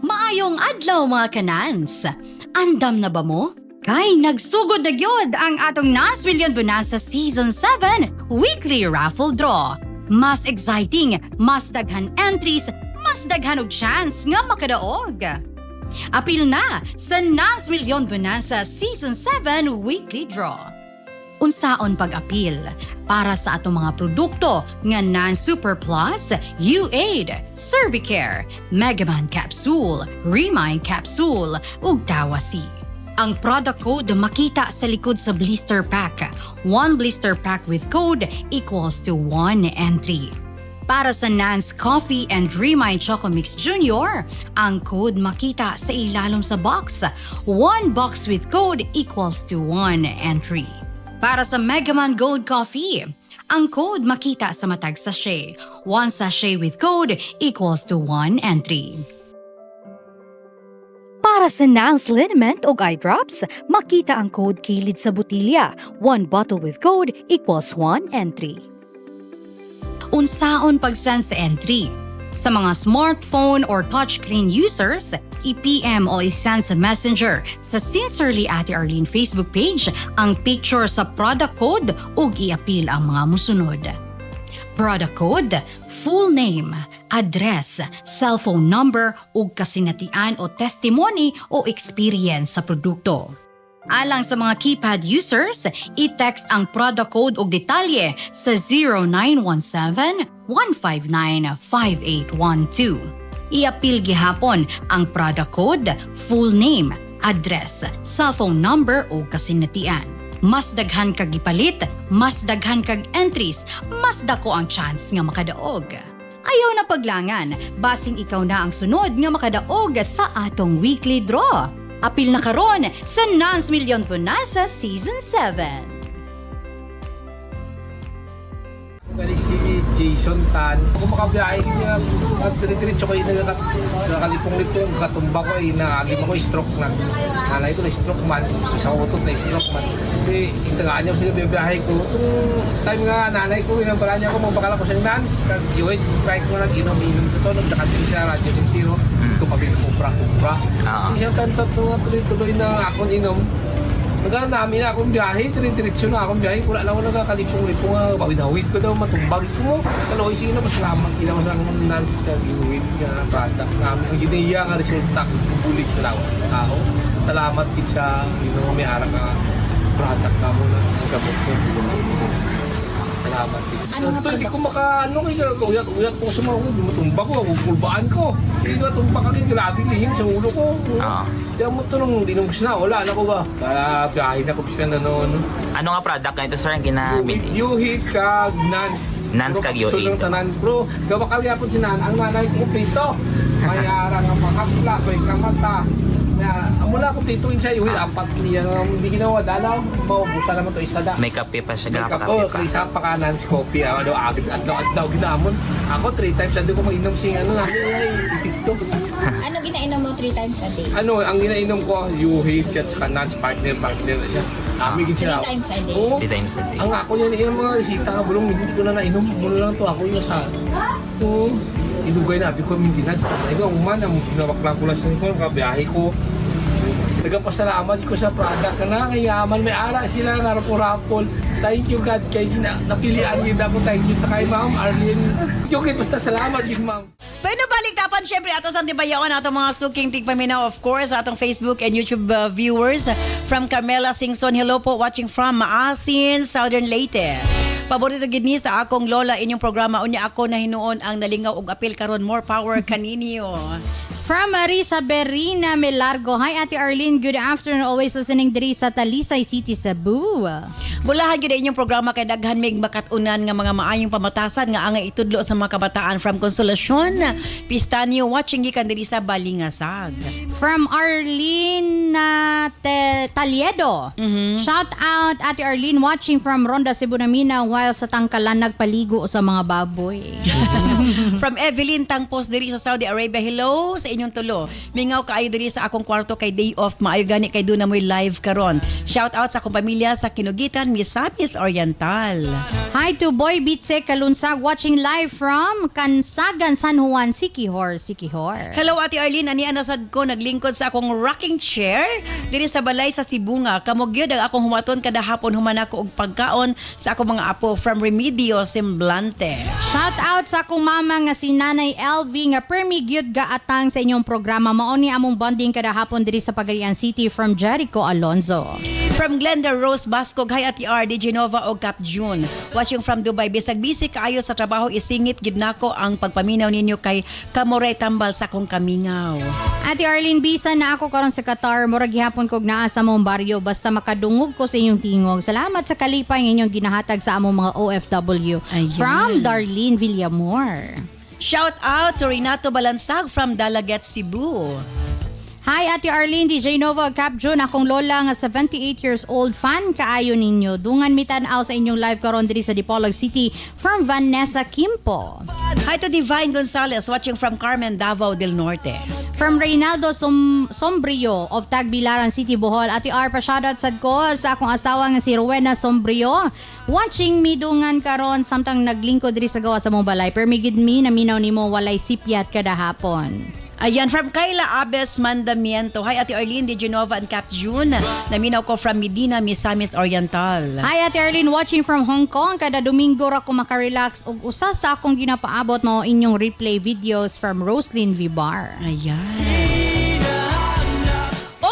Maayong adlaw mga kanans. Andam na ba mo? Kay nagsugod na gyud ang atong Nas Million Bonanza Season 7 Weekly Raffle Draw. Mas exciting, mas daghan entries, mas daghan og chance nga makadaog. Apil na sa Nas Million Bonanza Season 7 Weekly Draw. Unsaon pag-apil para sa atong mga produkto nga Nan Super Plus, U8, Cervicare, Megaman Capsule, Remind Capsule ug Dawasi. Ang product code makita sa likod sa blister pack. One blister pack with code equals to 1 entry. Para sa Nan's Coffee and Remind Choco Mix Junior, ang code makita sa ilalom sa box. One box with code equals to 1 entry. Para sa Megaman Gold Coffee, ang code makita sa matag sachet. One sachet with code equals to 1 entry. Para sa Nan's Liniment o Eye Drops, makita ang code kilid sa botilya. One bottle with code equals 1 entry. Unsaon pag-send sa entry? Sa mga smartphone or touchscreen users, i-PM o i-send sa Messenger sa Sincerely Ate Arlene Facebook page ang picture sa product code ug i-apil ang mga musunod. Product code, full name, address, cellphone number ug kasinatian o testimony o experience sa produkto. Alang sa mga keypad users, i-text ang product code ug detalye sa 0917-159-5812. I-apil gihapon ang product code, full name, address, cellphone number ug kasinatian. Mas daghan kag gipalit, mas daghan kag entries, mas dako ang chance nga makadaog. Ayaw na paglangan, basing ikaw na ang sunod nga makadaog sa atong weekly draw. Apil na karon sa Nan's Million Bonanza Season 7. Galing si Jason Tan. Kung makabiyahe niya, at diretso ko yung nakalipong-lipong, katumba ko ay naagim ako stroke na. Nanay ko na stroke man, isang utot na stroke man. Kasi intagaan niya ko sila biyahe ko. Time nga nanay ko, inambala niya ako, magbakala ko sa Nans. Kag-iwait, try ko nag-inom-inom ko to, nagdakating siya, radyo din zero. Ito mabili kupra-kupra. Isang tanto tuloy-tuloy na akong inom. Nagano namin na akong biyahe, diretso na akong biyahe. Wala lang ako nagkakalipong-lipong, bawid-hawid ko daw, matumbag ko. Kaloy sige na, masalamat kita ko sa akong Nans kag-iwait nga product namin. Ang ginaya nga resulta, bulig sa lawas ng tao. Salamat din sa may arang nga product na mo na gamot ko. Salamat din. Hindi ko uyat po sa mga ulo, matumba ko, kulbaan ko. Hindi matumba ka din, grabe lihim sa ulo ko. Kaya mo ito nung dinungos na, wala na ko ba? Kaya biyahe na ko siya na noon. Ano nga product na ito, sir, ang ginamit? Yuhit kag Nans. Nans kag Yuhit. Sulong tanan, bro. Gawakal yapon si Nan, ang nanay ko pito. May arang ang makaplas, may isang mata. Mula ko dito sa iyo, apat niya hindi ginawa dalaw, maubusan naman to isa da. May kape pa siya, May gapa kape, kape pa. isa pa kanan si coffee, adlaw ginamon. Ako 3 times a day ko mag-inom sing ipito. Ano ginainom mo 3 times a day? Ang ginainom ko, yuhit at saka nuts, partner na siya. Amigin sila. 3 times a day? Oo. 3 times a day. Ang ako niya, yung mga resita ka, bulong, hindi ko na nainom. Muna lang to, ako yung sa... Oo. Inugay na, abi ko yung maintenance. Ikaw, umana, pinabakla ko lang sa ito, kabiyahe ko. Nagpasalamat ko sa product na nangayaman. May ara sila nga rapol-rapol. Thank you God kay napilian yun ako. Thank you sa kay Ma'am Arlene. Okay, basta salamat yun Ma'am. Pero baliktapan, syempre, ato sa tibayawan, atong mga suking tigpaminaw, of course, atong Facebook and YouTube viewers. From Carmela Singson, hello po, watching from Maasin, Southern Leyte. Paborito gid ni sa akong lola inyong programa, unya ako na hinuon ang nalingaw og apil karon, more power kaninyo. From Marisa Berina Melargo. Hi, Ate Arlene. Good afternoon. Always listening diri sa Talisay City, Cebu. Bulahan gyud inyong programa kay daghan mig makatunan nga mga maayong pamatasan nga angay itudlo sa mga kabataan. From Consolacion Pistanio, watching gikan diri sa Balingasag. From Arlene Taliedo. Shout out Ate Arlene, watching from Ronda, Cebu Namina while sa Tangkalan nagpaligo sa mga baboy. From Evelyn Tangpos diri sa Saudi Arabia, hello sa inyong tulo. Mingaw kaayo diri sa akong kwarto kay day off, maayo gani kay do na mo'y live karon. Shout out sa akong pamilya sa Kinugitan, Misamis Oriental. Hi to Boy Bitse Kalunsag, watching live from Kansagan, San Juan, Siquijor. Hello Ate Arlene, ani anasad ko naglingkod sa akong rocking chair diri sa balay sa Sibunga. Kamugyod ang akong humaton kada hapon human ako og pagkaon sa akong mga apo from Remedio Semblante. Shout out sa akong mama nga si Nanay LV nga permi gyud gaatang sa inyong programa. Maoni among bonding kada hapon diri sa Pagadian City from Jericho Alonzo. From Glenda Rose Bascog, hi Ate R, DJ Nova o Cap June. Watching from Dubai, bisag busy kaayo sa trabaho, isingit gid nako ang pagpaminaw ninyo kay Kamoray Tambal sa akong kamingaw. Ate Arlene, bisa na ako karon sa Qatar. Murag gihapon kog naa sa mong baryo basta makadungog ko sa inyong tingog. Salamat sa kalipay nga inyong ginahatag sa among mga OFW. Ayan. From Darlene Villamor. Shout out to Renato Balansag from Dalaget, Cebu. Hi Ate Arlene, DJ Nova Cap June, akong lola nga 78 years old, fan kaayo ninyo. Dungan mitan-aw sa inyong live karon diri sa Dipolog City from Vanessa Kimpo. Hi to Divine Gonzalez, watching from Carmen, Davao del Norte. From Reynaldo Sombrio of Tagbilaran City, Bohol. Ate R, pa-shoutout sad ko sa akong asawa nga si Rowena Sombrio. Watching mi dungan karon samtang naglingkod diri sa gawa sa mong balay. Permigid mi na minaw nimo walay sipyat kada hapon. Ayan, from Kayla Abes Mandamiento. Hi Ate Arlene, DJ Nova and Cap June. Naminaw ko from Medina, Misamis Oriental. Hi Ate Arlene, watching from Hong Kong. Kada Domingo ra ko makarelax og usa sa akong ginapaabot mo inyong replay videos from Roslyn Vibar. Ayan.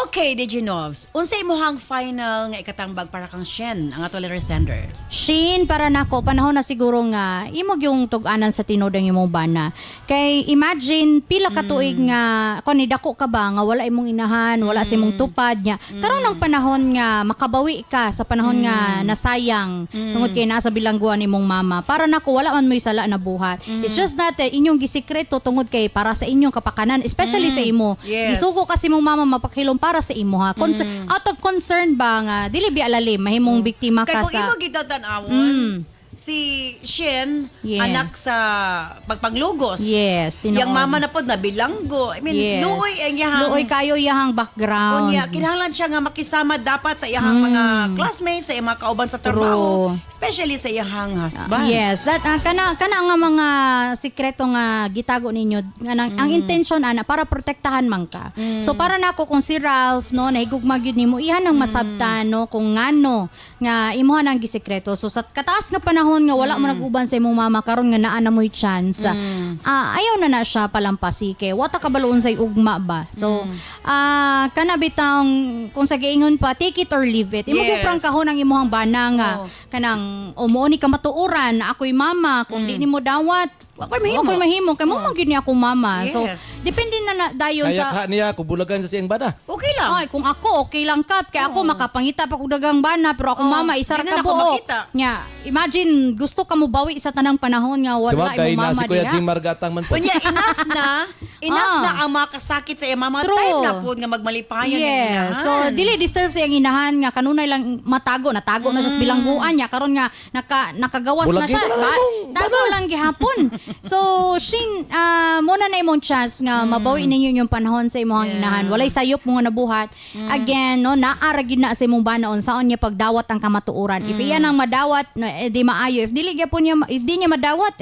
Okay, DJ Novs. Unsay imong final nga ikatambag para kang Shen, ang ato letter sender? Shin, para nako panahon na siguro nga imog yung tug-anan sa tinodang imong bana. Kay imagine pila ka tuig nga kun dako ka ba nga wala imong inahan, wala sa imong tupad nya. Karon ang panahon nga makabawi ka sa panahon nga nasayang tungod kay nasa bilangguan imong mama. Para nako wala man mo'y sala na buhat. It's just that inyong gisekreto tungod kay para sa inyong kapakanan, especially sa imo. Yes. Gisugo kasi imong mama mapakhilom para sa imo ha. Out of concern ba nga dili bi alalim mahimong biktima Kay ka kung sa imo gitan-awon, si Shen, Yes. anak sa pagpanglugos. Yes, tinuod. Yang mama na pod na bilanggo. I mean, Yes. luoy ang yahang. Luoy kayo yahang background. Unya, kinahanglan siya nga makisama dapat sa iyahang mga classmates, sa iyang mga kauban sa trabaho, especially sa iyahang husband. Yes, that kana nga mga sikreto nga gitago ninyo nga ang intention ana para protektahan man ka. So para nako kung si Ralph no nahigugma gyud nimo ihan ang masabtan no kung ngano nga imuha nang gisekreto. So sa kataas nga panahon nga wala mo nag-uban sa imong mama karon nga naa na mo'y chance. Ayaw na siya palampasi kay wata kabaloon sa ugma ba. So kana bitang kung sa giingon pa take it or leave it. Imo gyud prang kahon ang imuhang bana nga kanang umuoni ka matuuran na ako'y mama kung di nimo dawat Wako'y mahimo. Okay mahimo kay mo man gyud ni akong mama. So Yes. depende na dayon Kaya sa ka niya kubulagan sa siyang bana. Okay lang. Ay, kung ako, okay lang kap. Kaya ako makapangita pa kung dagang bana. Pero ako mama, isar di na ka ako buok. makita. Nya, imagine, gusto ka mo bawi sa tanang panahon nga wala Sabagay imong na mama si Kuya diha. Jim Margatang man po. Kunya, enough na ang makasakit sa iya mama. True. Time na po nga magmalipayan yung inahan. Yes. So, dili deserve sa iyang inahan nga kanunay lang natago na siya sa bilangguan niya karon nga nakagawas na Bulagi siya. ka na lang, Tago lang gihapon. So, muna na imong chance nga mabawi ninyo yung panahon sa imong inahan. Walay sayop mo nga nabuhat. Again, no, naara gid na sa imong banaon saon niya pagdawat ang kamatuoran. If iyan ang madawat, di maayo. If dili gyapon niya, if di niya madawat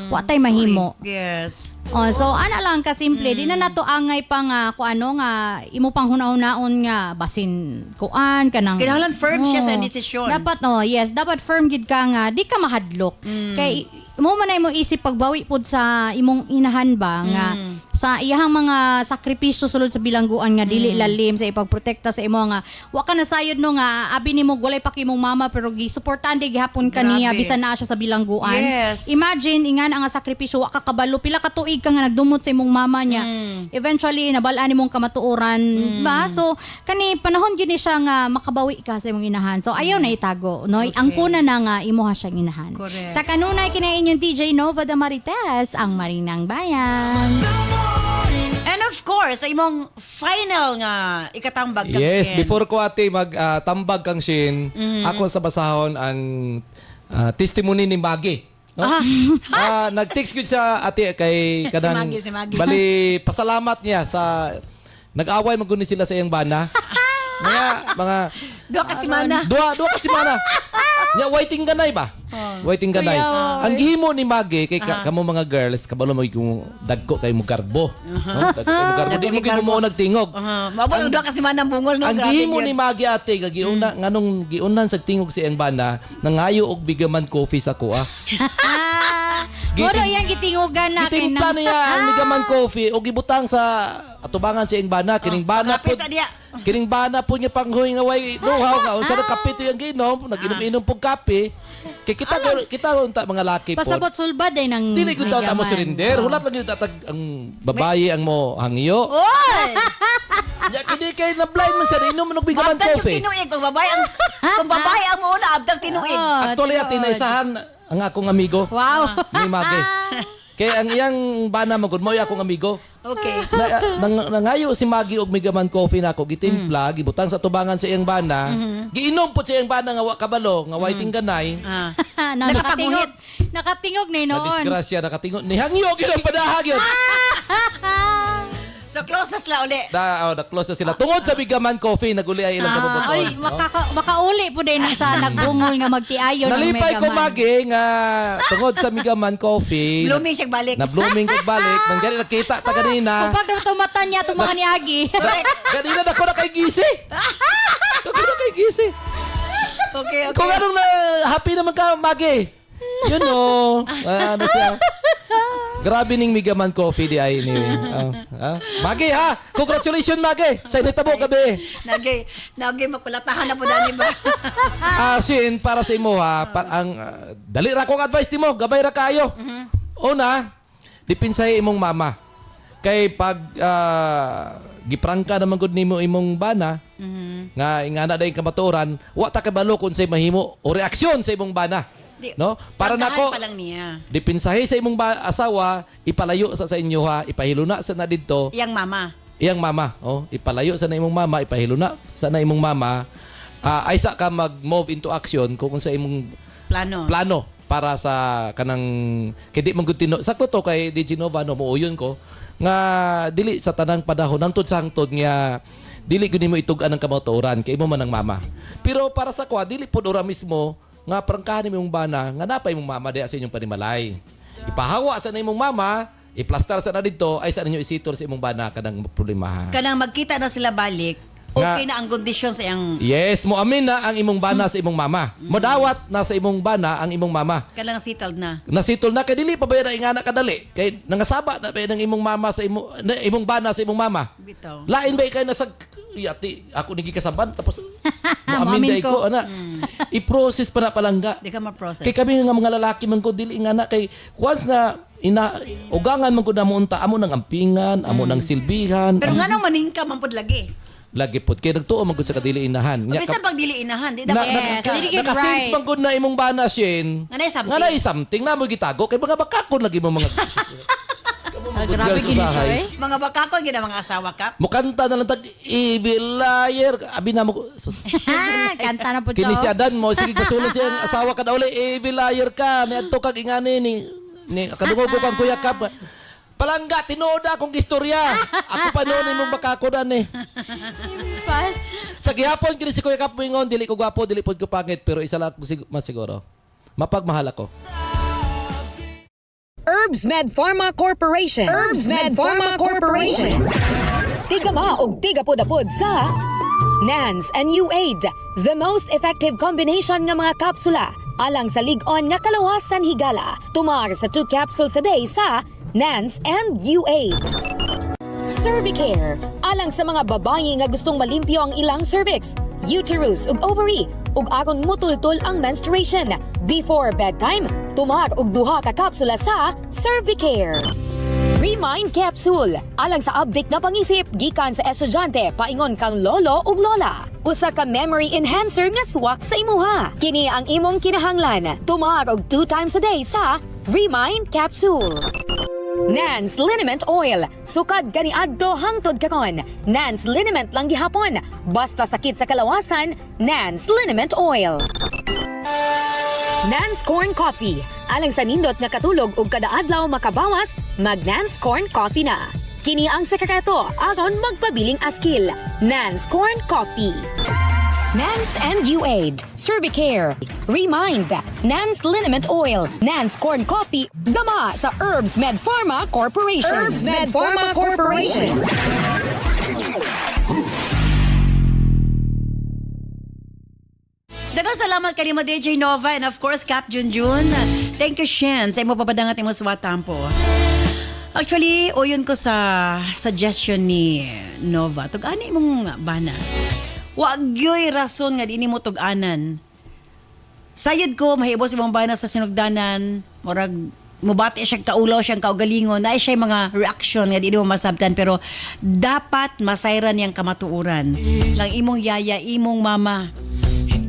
wa tay mahimo. Yes. Oh, so ana lang ka simple, di na nato angay pa nga kung ano nga imo pang hunahon nga basin kuan kanang Kinahanglan firm siya sa desisyon. Dapat dapat firm gid ka nga di ka mahadlok. Kay mo man ay mo isip pagbawi pud sa imong inahan ba nga sa iyahang mga sakripisyo sulod sa bilangguan nga dili lalim sa ipagprotekta sa imo nga wa ka nasayod no nga abi nimo walay pa kimong mama pero gisuportahan di gihapon kaniya Grabe. bisan naa siya sa bilangguan. Yes. Imagine ingan ang sakripisyo wa ka kabalo pila ka tuig ka nga nagdumot sa imong mama niya. Eventually nabalaan nimong kamatuoran ba? So kani panahon gyud ni siya nga makabawi ka sa imong inahan. So ayaw na itago no. Ang kuna na nga imuha siyang inahan. Correct. Sa kanunay kina inyong DJ Nova Damarites, ang Marinang Bayan. And of course, sa imong final nga ikatambag kang Yes, Shin. before ko ate magtambag kang Shin, ako sa basahon ang testimony ni Maggie. No? Nag-text ko siya ate kay kanang Si Maggie. bali pasalamat niya sa nag-away maguni sila sa iyang bana. mga Doa ka semana. Dua kasi mana. Nya waiting ganay ba? Waiting ganay. Ang gihimo ni Maggie kay kamo mga girls kabalo mo yung dagko kay mo garbo. No? Dagko kay mo garbo. Di mo gimo nagtingog. Mabot ang doa ka semana bungol no. Ang Grabe gihimo yun. ni Maggie ate gagiuna nganong giunan sa tingog si ang bana nangayo og bigaman coffee sa kuha. Moro yang gitingugan na kay Gitingpa niya ang bigaman coffee og gibutang sa atubangan si ang bana kining bana Kapis po. adiya. Kining bana po niya panghuy nga way duhaw ka unsa na kape to yung ginom naginom-inom pog kape kay kita unta mga laki po pasabot sulbad ay nang dili ko ta mo surrender hulat lang yung tatag ang babaye ang mo hangyo Oy! ya kini kay na blind man siya inom man og bigaman Abdag yung coffee tinuig. Kung babae ang una, abdag tinuig. actually ati naisahan ang akong amigo Wow. ni Maggie kay ang iyang bana magud mo akong amigo Okay. nangayo si Maggie og Megaman coffee nako gitimpla gibutang sa tubangan sa iyang bana giinom po sa iyang bana nga wa kabalo nga waiting ganay Nakatingog na na noon. disgrasya nakatingon ni hangyo gyud ang padahag yun So, closest la uli. na close na sila tungod sa Megaman coffee naguli ay ilang kabubuton Ay, makauli po din sa nagbungol nga magtiayo ng nalipay ko Megaman. Maggie nga tungod sa Megaman coffee Blooming siya balik. na blooming kag balik man gani nakita ta kanina Kapag daw mata niya itong mga niagi. kanina na ko na kay gisi ako na kay gisi Okay, okay. kung anong na happy naman ka Maggie you know ano siya grabe ning Megaman coffee di ay ni Maggie ha congratulations Maggie sa initabo gabi Nagay makulatahan na po dani ba? Sin para sa imo ha ang dali ra kong advice nimo gabay ra kayo una dipinsahe imong mama kay pag giprangka naman gud nimo imong bana nga ingana day kamatuoran wa ta kabalo kun say mahimo o reaksyon sa imong bana no para nako pa lang niya. dipinsahe sa imong asawa ipalayo sa inyo ha ipahiluna sa na didto Iyang mama. iyang mama ipalayo sa na imong mama ipahiluna sa na imong mama ay sa ka mag-move into action kung sa imong plano para sa kanang kedi man gud sakto to kay DJ Nova no muuyon ko nga dili sa tanang panahon hangtod sa hangtod nga dili gud nimo itug-an ang kamatuoran kay imo man ang mama pero para sa kwa dili pud ora mismo nga prangkahan imong bana nga napay imong mama diha sa inyong panimalay ipahawa sa na imong mama iplastar sa na didto ay sa ninyo isitor sa imong bana kanang problemahan Kanang magkita na sila balik. Okay na ang kondisyon sa iyang Yes, mo amin na ang imong bana sa imong mama. Modawat na sa imong bana ang imong mama. kailangan settled na. Nasitol na kay dili pa ba na ingana kadali kay nangasaba na ba ng imong mama sa imong bana sa imong mama. Bitaw. Lain ba kay nasag yati ako nigi kasaban tapos mo Maamin amin day ko. ko ana. I-process pa na palangga. Di ka ma-process. Kay kami nga mga lalaki man ko dili ingana kay once na ugangan man ko na muunta amo nang ampingan, amo nang silbihan. Pero nga nang maningka man pod lagi. Lagi pod kay nagtuo man gud sa kadili inahan. Nya Bisan pag dili inahan, di na, dapat Yes, ka. dili gid nakasense right. man gud na imong bana shin. Nga na something. Nga na something na mo gitago kay mga bakakon lagi mo mga Grabe gini siya eh. Mga bakakon gina mga asawa ka. Mukanta na lang tag evil liar. Abi na mo ko. sus. Kanta na po siya. Kinisyadan mo sige gusulon siya asawa ka daw evil liar ka. Ni adto kag ingani ni kadungog ko pang kuya kap. Palangga tinuod akong istorya. Ako pa noon imong bakakodan eh. Pas. Sa gihapon kini si Kuya Kap moingon dili ko gwapo, dili pod ko pangit, pero isa lang mas siguro. Mapagmahal ako. Herbs Med Pharma Corporation. Herbs Med Pharma Corporation. Tigama og tigapod-apod sa NANS and UAID, the most effective combination ng mga kapsula alang sa lig-on nga kalawasan higala. Tumar sa 2 capsules a day sa NANS and UAID. Cervicare, alang sa mga babae nga gustong malimpyo ang ilang cervix, uterus ug ovary, ug aron mutultol ang menstruation. Before bedtime, tumar og 2 ka kapsula sa Cervicare. Remind Capsule, alang sa update na pangisip gikan sa estudyante paingon kang lolo ug lola. Usa ka memory enhancer nga swak sa imuha. Kini ang imong kinahanglan. Tumar og 2 times a day sa Remind Capsule. Nans Liniment Oil. Sukad gani adto hangtod karon. Nans Liniment lang gihapon. Basta sakit sa kalawasan, Nans Liniment Oil. Nans Corn Coffee. Alang sa nindot nga katulog ug kada adlaw makabawas, mag Nans Corn Coffee na. Kini ang sekreto aron magpabiling askil. Nans Corn Coffee. Nans and UAID, Cervicare, Remind, Nans Liniment Oil, Nans Corn Coffee, gama sa Herbs Med Pharma Corporation. Herbs Med Pharma Corporation. Daghang salamat kay mo DJ Nova and of course Cap Junjun. Thank you Shen sa imo papadangat imo suwatampo. Actually, oyon ko sa suggestion ni Nova. Tug-ani mong bana. Wag yoy rason nga dinhi mo tug-anan. Sayod ko mahibos imong bana sa sinugdanan, murag mubati siya kaulaw siyang kaugalingon, na siya mga reaction nga di mo masabtan, pero dapat masayran niyang kamatuuran lang imong yaya, imong mama,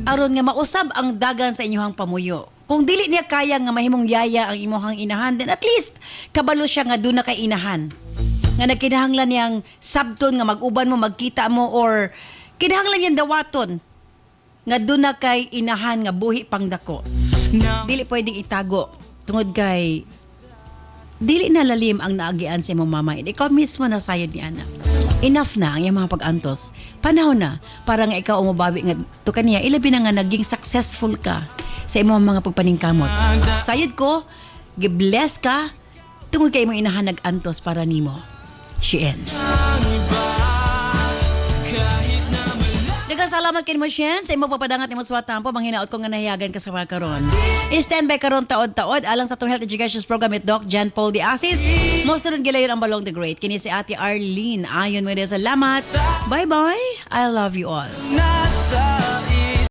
aron nga mausab ang dagan sa inyong pamuyo. Kung dili niya kaya nga mahimong yaya ang imong inahan, then at least kabalo siya nga doon na kay inahan nga nagkinahanglan niyang sabton nga mag-uban mo, magkita mo, or kinahanglan niyang dawaton nga doon na kay inahan nga buhi pang dako. Dili pwedeng itago tungod kay dili na lalim ang naagian sa imong mama. Ikaw mismo na sayod ni anak. Enough na ang iyang mga pag-antos. Panahon na para nga ikaw umabawi nga to kaniya. Ilabi na nga naging successful ka sa imong mga pagpaningkamot. Sayod ko, gibless ka tungod kay imong inahan nag-antos para nimo. Shien. Salamat kay mo Shen sa imong papadangat nimo suwatampo, manghinaot ko nga nahiyagan ka sa karon. I-stand by karon taod-taod alang sa tong health education program with Doc Jan Paul de Asis. Mo sunod gilayon ang Balong the Great. Kini si Ate Arlene. Ayon mo salamat. Bye-bye. I love you all.